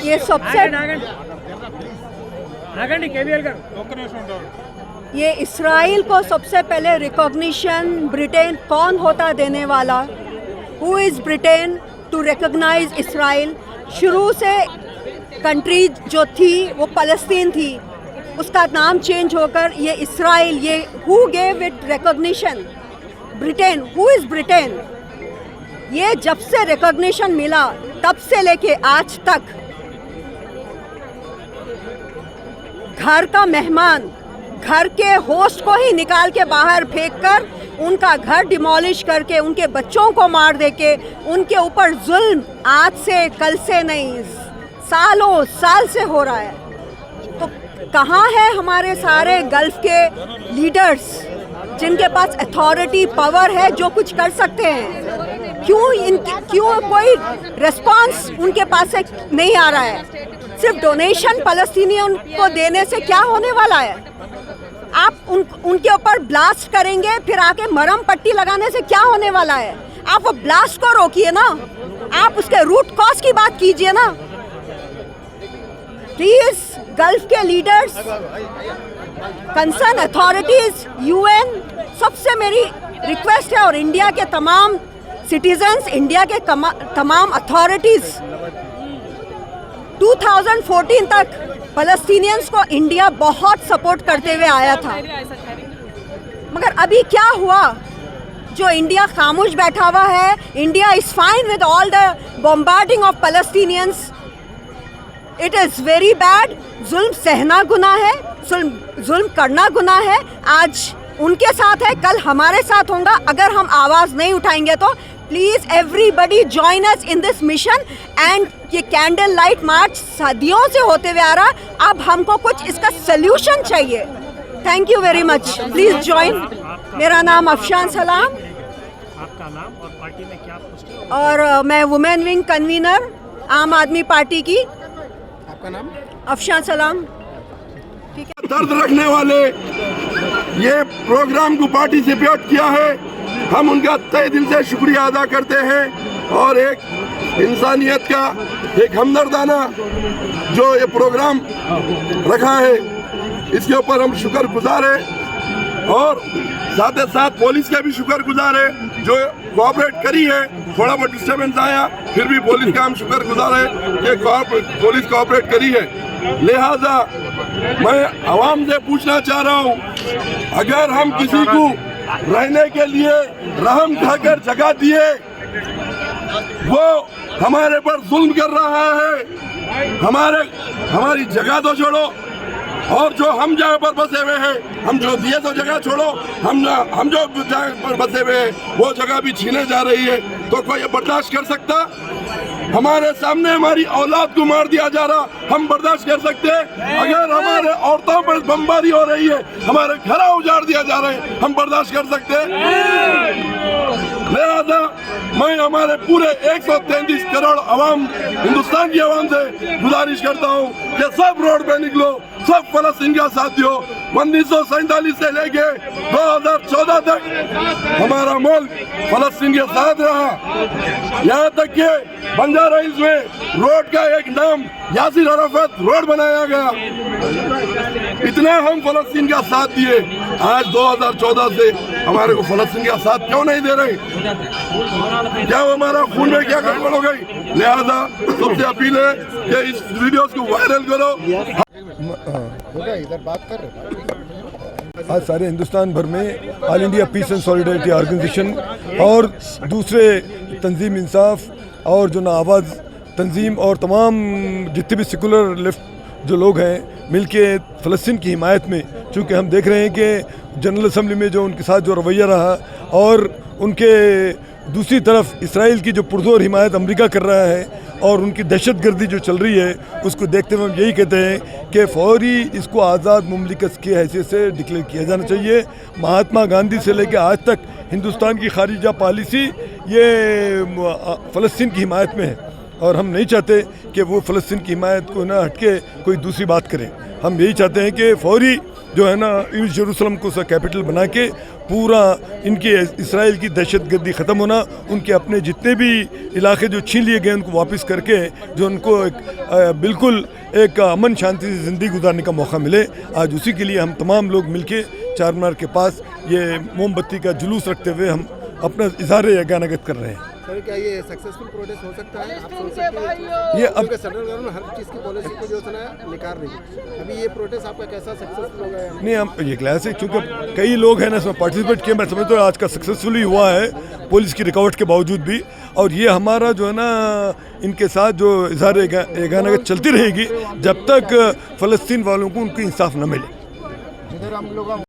ये सबसे ये इसराइल को सबसे पहले रिकॉग्निशन ब्रिटेन कौन होता देने वाला, who is Britain to recognize Israel. शुरू से कंट्री जो थी वो फ़लस्तीन थी, उसका नाम चेंज होकर ये इसराइल, ये who gave it recognition, Britain, who is Britain. ये जब से रिकॉग्निशन मिला तब से लेके आज तक घर का मेहमान घर के होस्ट को ही निकाल के बाहर फेंककर उनका घर डिमोलिश करके उनके बच्चों को मार देके उनके ऊपर जुल्म आज से कल से नहीं सालों साल से हो रहा है। तो कहाँ है हमारे सारे गल्फ के लीडर्स जिनके पास अथॉरिटी पावर है, जो कुछ कर सकते हैं? क्यों कोई रिस्पांस उनके पास से नहीं आ रहा है? सिर्फ डोनेशन फ़लस्तीनियों को देने से क्या होने वाला है? आप उनके ऊपर ब्लास्ट करेंगे, फिर आके मरहम पट्टी लगाने से क्या होने वाला है? आप वो ब्लास्ट को रोकिए ना, आप उसके रूट कॉज की बात कीजिए ना। प्लीज गल्फ के लीडर्स, कंसर्न अथॉरिटीज, यूएन, सबसे मेरी रिक्वेस्ट है, और इंडिया के तमाम सिटीजन्स, इंडिया के तमाम अथॉरिटीज, 2014 तक फ़लस्तीनियंस को इंडिया बहुत सपोर्ट करते हुए आया था, मगर अभी क्या हुआ? जो इंडिया खामोश बैठा हुआ है, India is fine with all the bombarding of Palestinians. It is very bad. जुल्म सहना गुनाह है, जुल्म करना गुनाह है। आज उनके साथ है, कल हमारे साथ होगा अगर हम आवाज़ नहीं उठाएंगे तो। Please everybody join us in this mission. And ये कैंडल लाइट मार्च सदियों से होते हुए आ रहा, अब हमको कुछ इसका सल्यूशन चाहिए। Thank you very much. Please join. मेरा नाम अफशान सलाम। आपका नाम और पार्टी में क्या पोस्ट है? और मैं वुमेन विंग कन्वीनर आम आदमी पार्टी की। आपका नाम? अफशान सलाम। ठीक है। दर्द रखने वाले ये प्रोग्राम को पार्टिसिपेट किया है, हम उनका तहे दिल से शुक्रिया अदा करते हैं। और एक इंसानियत का एक हमदर्दाना जो ये प्रोग्राम रखा है, इसके ऊपर हम शुक्रगुजार हैं। और साथ ही साथ पुलिस का भी शुक्रगुजार है जो कोऑपरेट करी है। थोड़ा बहुत डिस्टर्बेंस आया, फिर भी पुलिस का हम शुक्रगुजार है कि पुलिस कोऑपरेट करी है। लिहाजा मैं आवाम से पूछना चाह रहा हूँ, अगर हम किसी को रहने के लिए रहम खाकर जगह दिए, वो हमारे पर जुल्म कर रहा है, हमारी जगह तो छोड़ो, और जो हम जगह पर बसे हुए हैं, हम जो दिए तो जगह छोड़ो, हम जो जगह पर बसे हुए हैं वो जगह भी छीने जा रही है, तो कोई बर्दाश्त कर सकता? हमारे सामने हमारी औलाद को मार दिया जा रहा, हम बर्दाश्त कर सकते हैं? अगर हमारे औरतों पर बमबारी हो रही है, हमारे घर उजाड़ दिया जा रहे हैं, हम बर्दाश्त कर सकते हैं? लिहाजा मैं हमारे पूरे 133 करोड़ अवाम, हिंदुस्तान की अवाम से गुजारिश करता हूँ कि सब रोड पे निकलो, सब फ़लस्तीन का साथ दो। 1947 से लेके 2014 तक हमारा मुल्क फ़लस्तीन के साथ रहा। यहाँ तक कि बंजारा हिल्स में रोड का एक नाम यासिर अराफत रोड बनाया गया। इतना हम फ़लस्तीन का साथ दिए, आज 2014 से हमारे को फ़लस्तीन का साथ क्यों नहीं दे रहे? क्या हमारा खून में क्या गड़बड़ हो गई? लिहाजा सबसे अपील है कि इस वीडियोस को वायरल करो। इधर बात कर रहे। आज सारे हिंदुस्तान भर में All India Peace and Solidarity Organisation और दूसरे तंजीम इंसाफ और जो ना आवाज़ तंजीम और तमाम जितने भी सेकुलर लेफ्ट जो लोग हैं मिलके फ़लस्तीन की हिमायत में, चूँकि हम देख रहे हैं कि जनरल असम्बली में जो उनके साथ जो रवैया रहा और उनके दूसरी तरफ इसराइल की जो पुरजोर हिमायत अमेरिका कर रहा है और उनकी दहशतगर्दी जो चल रही है, उसको देखते हुए हम यही कहते हैं कि फौरी इसको आज़ाद मुमलिकत की हैसियत से डिक्लेयर किया जाना चाहिए। महात्मा गांधी से लेकर आज तक हिंदुस्तान की खारिजा पॉलिसी ये फ़लस्तीन की हिमायत में है और हम नहीं चाहते कि वो फ़लस्तीन की हिमायत को ना हटके कोई दूसरी बात करें। हम यही चाहते हैं कि फौरी जो है ना ईस्ट यरूशलेम को कैपिटल बना के पूरा इनके इसराइल की दहशतगर्दी ख़त्म होना, उनके अपने जितने भी इलाके जो छीन लिए गए उनको वापस करके जो उनको बिल्कुल एक अमन शांति से ज़िंदगी गुजारने का मौका मिले। आज उसी के लिए हम तमाम लोग मिलके चार मीनार के पास ये मोमबत्ती का जुलूस रखते हुए हम अपना इज़हार यगानगत कर रहे हैं। सर क्या ये सक्सेसफुल प्रोटेस्ट हो सकता है? आप सोच सकते हैं ये अब सेंट्रल गवर्नमेंट हर चीज़ की पॉलिसी को जो है निकाल रही है, अभी ये प्रोटेस्ट आपका कैसा सक्सेसफुल होगा? नहीं, हम ये क्लास है क्योंकि कई लोग हैं ना इसमें पार्टिसिपेट किए, मैं समझता हूँ आज का सक्सेसफुली हुआ है पुलिस की रुकावट के बावजूद भी। और ये हमारा जो है ना इनके साथ जो इज़हार यगानगत चलती रहेगी जब तक फ़लस्तीन वालों को उनकी इंसाफ न मिले।